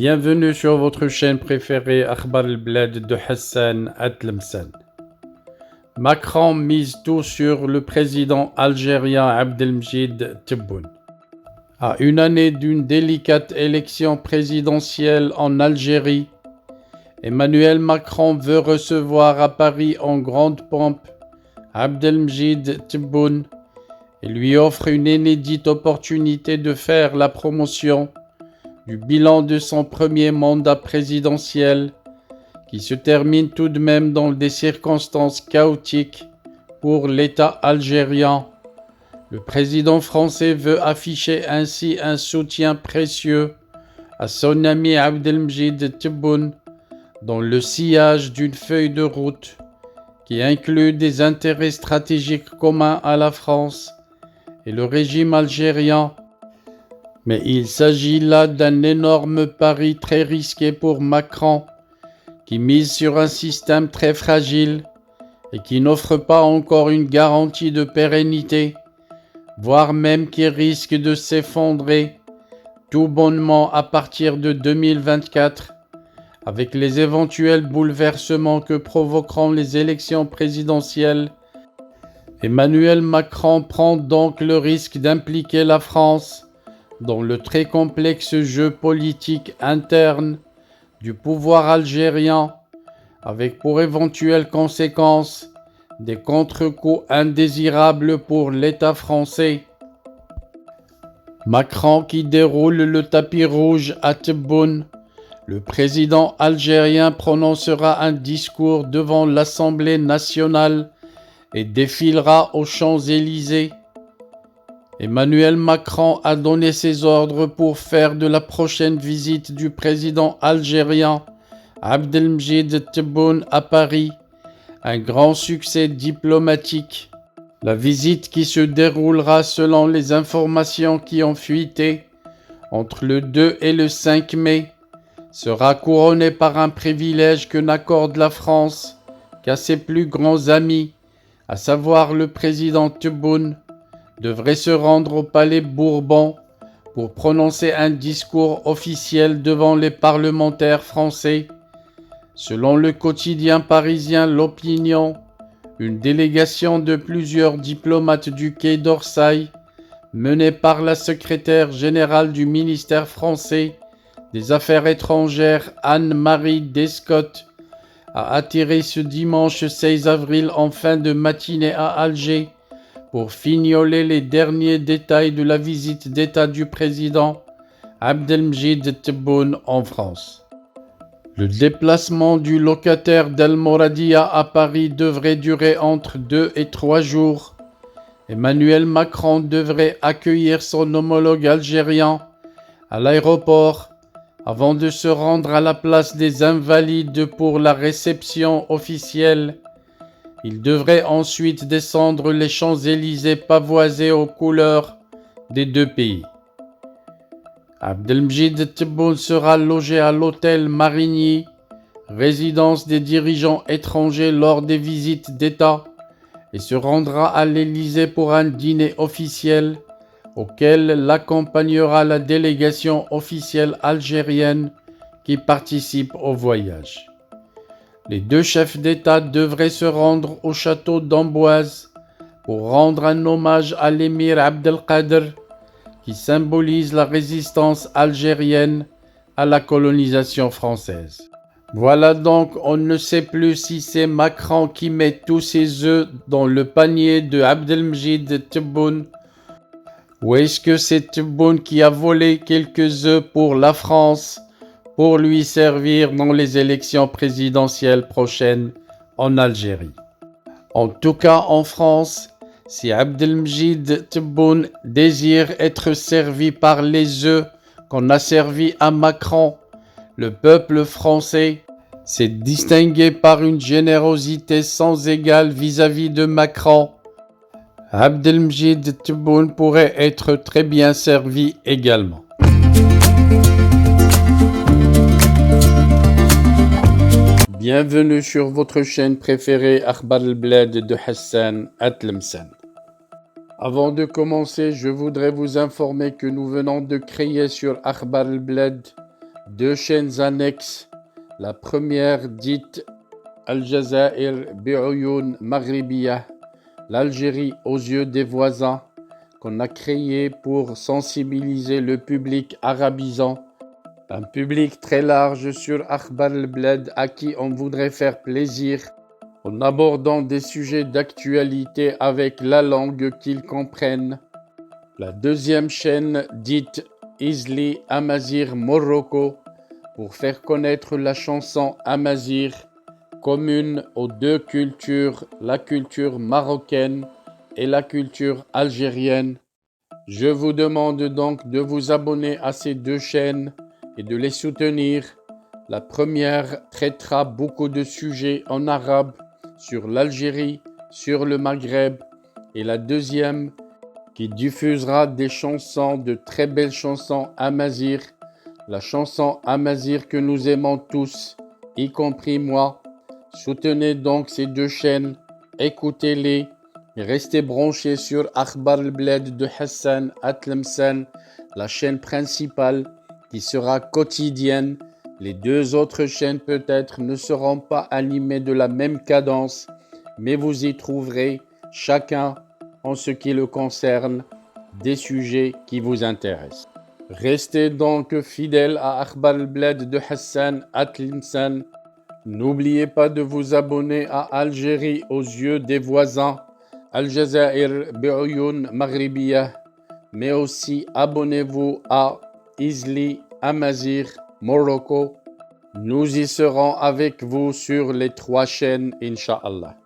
Bienvenue sur votre chaîne préférée Akhbar al-Blad de Hassan Atlemsan. Macron mise tout sur le président algérien Abdelmjid Tebboune. À une année d'une délicate élection présidentielle en Algérie, Emmanuel Macron veut recevoir à Paris en grande pompe Abdelmjid Tebboune et lui offre une inédite opportunité de faire la promotion du bilan de son premier mandat présidentiel, qui se termine tout de même dans des circonstances chaotiques pour l'État algérien. Le président français veut afficher ainsi un soutien précieux à son ami Abdelmjid Tebboune dans le sillage d'une feuille de route qui inclut des intérêts stratégiques communs à la France et le régime algérien. Mais il s'agit là d'un énorme pari très risqué pour Macron, qui mise sur un système très fragile et qui n'offre pas encore une garantie de pérennité, voire même qui risque de s'effondrer tout bonnement à partir de 2024, avec les éventuels bouleversements que provoqueront les élections présidentielles. Emmanuel Macron prend donc le risque d'impliquer la France dans le très complexe jeu politique interne du pouvoir algérien, avec pour éventuelles conséquences des contre-coups indésirables pour l'État français. Macron qui déroule le tapis rouge à Tebboune, le président algérien prononcera un discours devant l'Assemblée nationale et défilera aux Champs-Élysées. Emmanuel Macron a donné ses ordres pour faire de la prochaine visite du président algérien Abdelmjid Tebboune à Paris un grand succès diplomatique. La visite, qui se déroulera selon les informations qui ont fuité entre le 2 et le 5 mai, sera couronnée par un privilège que n'accorde la France qu'à ses plus grands amis, à savoir le président Tebboune devrait se rendre au Palais Bourbon pour prononcer un discours officiel devant les parlementaires français. Selon le quotidien parisien L'Opinion, une délégation de plusieurs diplomates du Quai d'Orsay, menée par la secrétaire générale du ministère français des Affaires étrangères Anne-Marie Descotte, a atterri ce dimanche 16 avril en fin de matinée à Alger pour fignoler les derniers détails de la visite d'État du président Abdelmjid Tebboune en France. Le déplacement du locataire d'El Mouradia à Paris devrait durer entre 2 et 3 jours. Emmanuel Macron devrait accueillir son homologue algérien à l'aéroport avant de se rendre à la place des Invalides pour la réception officielle. Il devrait ensuite descendre les Champs-Élysées pavoisés aux couleurs des deux pays. Abdelmjid Tebboune sera logé à l'hôtel Marigny, résidence des dirigeants étrangers lors des visites d'État, et se rendra à l'Élysée pour un dîner officiel auquel l'accompagnera la délégation officielle algérienne qui participe au voyage. Les deux chefs d'État devraient se rendre au château d'Amboise pour rendre un hommage à l'émir Abdelkader, qui symbolise la résistance algérienne à la colonisation française. Voilà donc, on ne sait plus si c'est Macron qui met tous ses œufs dans le panier de Abdelmjid Tebboune, ou est-ce que c'est Tebboune qui a volé quelques œufs pour la France pour lui servir dans les élections présidentielles prochaines en Algérie. En tout cas, en France, si Abdelmjid Tebboune désire être servi par les œufs qu'on a servis à Macron, le peuple français s'est distingué par une générosité sans égale vis-à-vis de Macron. Abdelmjid Tebboune pourrait être très bien servi également. Bienvenue sur votre chaîne préférée Akhbar al-Blad de Hassan Atlemsan. Avant de commencer, je voudrais vous informer que nous venons de créer sur Akhbar al-Blad 2 chaînes annexes. La première dite Al-Jazair bi'Uyun Maghribiyah, l'Algérie aux yeux des voisins, qu'on a créée pour sensibiliser le public arabisant, un public très large sur Akhbar al-Bled à qui on voudrait faire plaisir en abordant des sujets d'actualité avec la langue qu'ils comprennent. La deuxième chaîne dite Izli Amazir Morocco pour faire connaître la chanson Amazir, commune aux deux cultures, la culture marocaine et la culture algérienne. Je vous demande donc de vous abonner à ces 2 chaînes et de les soutenir. La première traitera beaucoup de sujets en arabe sur l'Algérie, sur le Maghreb, et la deuxième qui diffusera des chansons, de très belles chansons amazigh, la chanson amazigh que nous aimons tous, y compris moi. Soutenez donc ces 2 chaînes, écoutez-les, et restez branchés sur Akhbar al-Bled de Hassan Atlemsan, la chaîne principale qui sera quotidienne. Les 2 autres chaînes peut-être ne seront pas animées de la même cadence, mais vous y trouverez chacun, en ce qui le concerne, des sujets qui vous intéressent. Restez donc fidèles à Akhbar al-Bled de Hassan Atlemsan. N'oubliez pas de vous abonner à Algérie aux yeux des voisins, Al-Jazair bi'Uyun Maghribiyah, mais aussi abonnez-vous à Izli Amazir Morocco. Nous y serons avec vous sur les 3 chaînes, Inch'Allah.